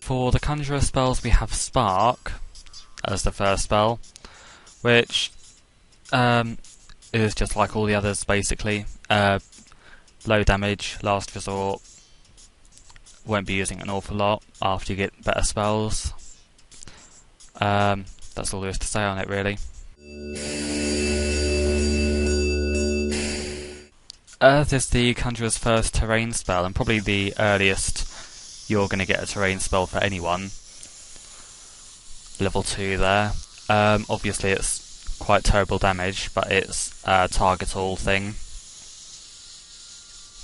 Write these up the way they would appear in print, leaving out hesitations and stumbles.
For the Conjurer spells we have Spark as the first spell, which is just like all the others basically. Low damage, last resort, won't be using an awful lot after you get better spells. That's all there is to say on it really. Earth is the Conjurer's first terrain spell, and probably the earliest you're going to get a terrain spell for anyone. Level 2 there. Obviously it's quite terrible damage, but it's a target all thing.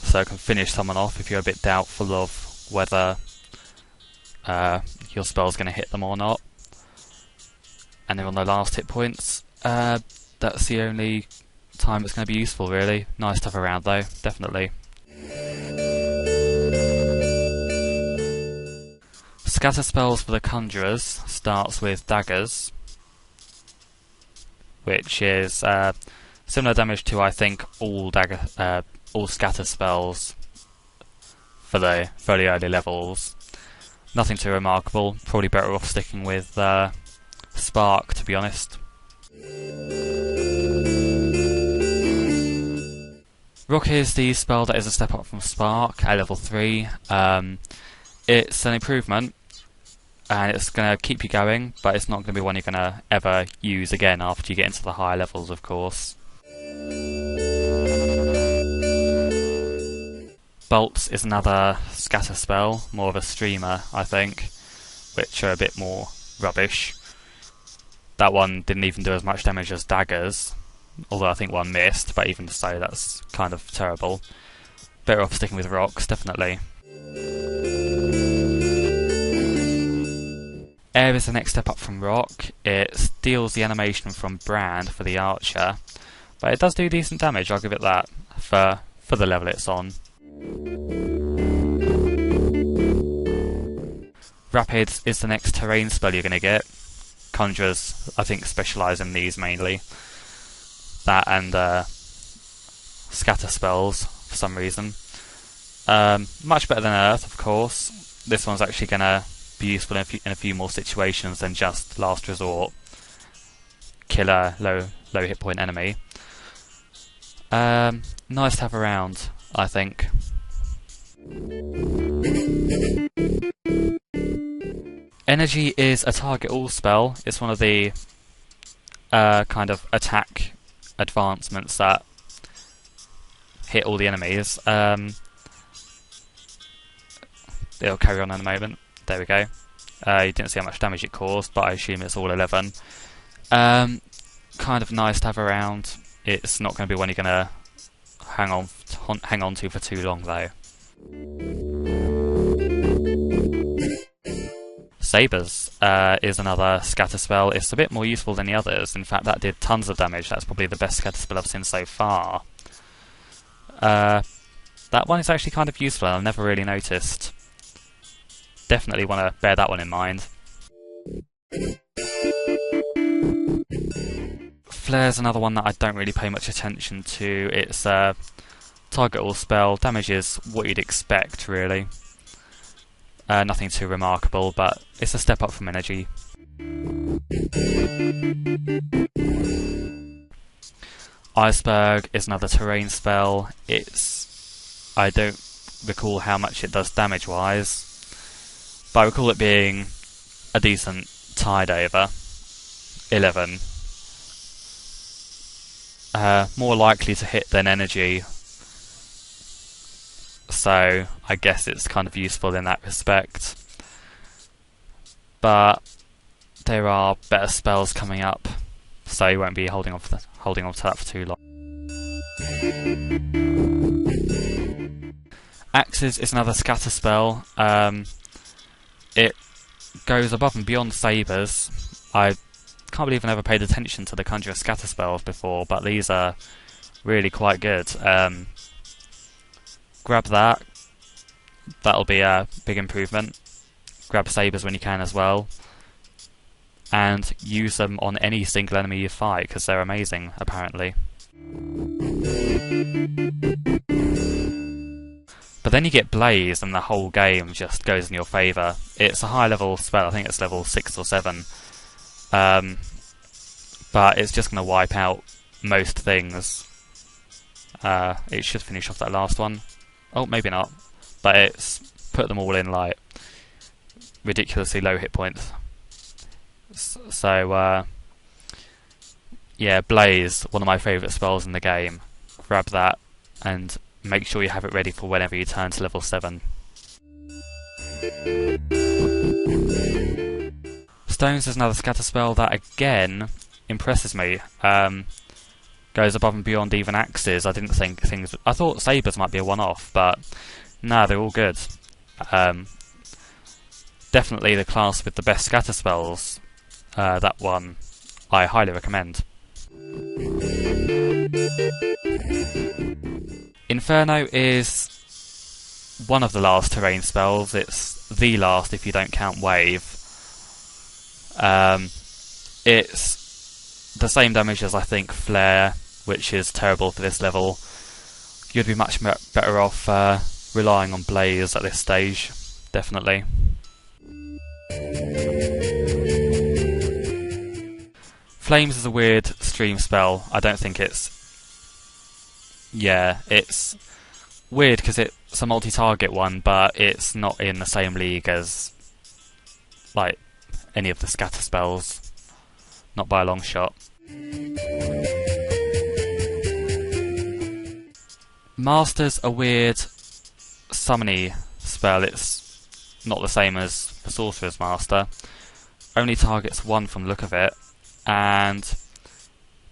So it can finish someone off if you're a bit doubtful of whether your spell's going to hit them or not. And then on the last hit points, that's the only time it's going to be useful really. Nice to have around though, definitely. Scatter spells for the Conjurers starts with Daggers, which is similar damage to I think all scatter spells for the fairly early levels. Nothing too remarkable, probably better off sticking with Spark to be honest. Rock is the spell that is a step up from Spark at level 3. It's an improvement, and it's going to keep you going, but it's not going to be one you're going to ever use again after you get into the higher levels, of course. Bolts is another scatter spell, more of a streamer, I think, which are a bit more rubbish. That one didn't even do as much damage as Daggers, although I think one missed, but even so, that's kind of terrible. Better off sticking with Rocks, definitely. Air is the next step up from Rock. It steals the animation from Brand for the Archer, but it does do decent damage, I'll give it that, for the level it's on. Rapid is the next terrain spell you're going to get. Conjurers, I think, specialise in these mainly. That and scatter spells, for some reason. Much better than Earth, of course. This one's actually going to be useful in a few more situations than just last resort. Kill a low hit point enemy. Nice to have around, I think. Energy is a target all spell. It's one of the kind of attack advancements that hit all the enemies. It'll carry on in a moment. There we go. You didn't see how much damage it caused, but I assume it's all 11. Kind of nice to have around. It's not going to be one you're going to hang on to for too long though. Sabres is another scatter spell. It's a bit more useful than the others. In fact, that did tons of damage. That's probably the best scatter spell I've seen so far. That one is actually kind of useful, and I've never really noticed. Definitely want to bear that one in mind. Flare's another one that I don't really pay much attention to. It's a target all spell. Damage is what you'd expect, really. Nothing too remarkable, but it's a step up from Energy. Iceberg is another terrain spell. I don't recall how much it does damage-wise, but I recall it being a decent tide over. 11. More likely to hit than Energy, so I guess it's kind of useful in that respect. But there are better spells coming up, so you won't be holding on to that for too long. Axes is another scatter spell. It goes above and beyond Sabres. I can't believe I never paid attention to the Conjurer scatter spells before, but these are really quite good. Grab that. That'll be a big improvement. Grab Sabres when you can as well. And use them on any single enemy you fight, because they're amazing, apparently. But then you get Blaze and the whole game just goes in your favour. It's a high level spell, I think it's level 6 or 7. But it's just going to wipe out most things. It should finish off that last one. Oh, maybe not. But it's put them all in like ridiculously low hit points. So, yeah, Blaze, one of my favourite spells in the game. Grab that and make sure you have it ready for whenever you turn to level 7. Stones is another scatter spell that again impresses me. Goes above and beyond even axes. I didn't think things. I thought sabres might be a one-off, but no, they're all good. Definitely the class with the best scatter spells. That one I highly recommend. Inferno is one of the last terrain spells. It's the last if you don't count wave. It's the same damage as I think Flare, which is terrible for this level. You'd be much better off relying on Blaze at this stage, definitely. Flames is a weird stream spell. I don't think it's... Yeah, it's weird because it's a multi-target one, but it's not in the same league as like any of the scatter spells. Not by a long shot. Master's a weird summony spell. It's not the same as the Sorcerer's Master. Only targets one from the look of it, and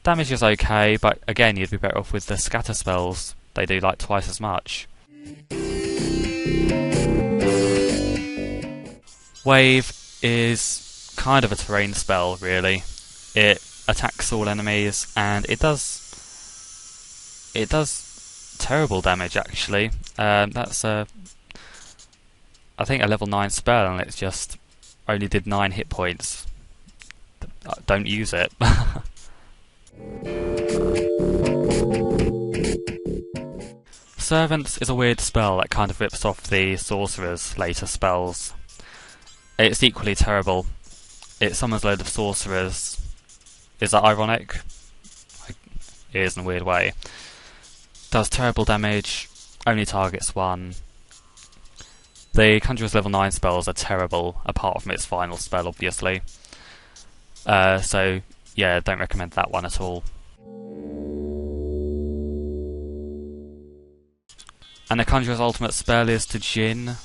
damage is okay, but again you'd be better off with the scatter spells. They do like twice as much. Wave is kind of a terrain spell, really. It attacks all enemies, and it does terrible damage actually. That's I think a level 9 spell, and it's just only did 9 hit points. Don't use it. Servants is a weird spell that kind of rips off the Sorcerer's later spells. It's equally terrible. It summons a load of sorcerers. Is that ironic? It is in a weird way. Does terrible damage, only targets one. The Conjurer's level 9 spells are terrible, apart from its final spell, obviously. So, yeah, don't recommend that one at all. And the Conjurer's ultimate spell is to Jinn.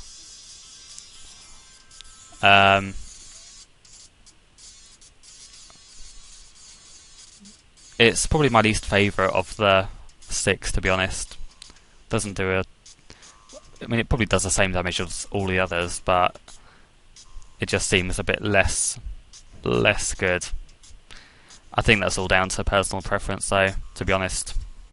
It's probably my least favourite of the 6, to be honest. Doesn't do a... I mean, it probably does the same damage as all the others, but it just seems a bit less good. I think that's all down to personal preference, though, to be honest.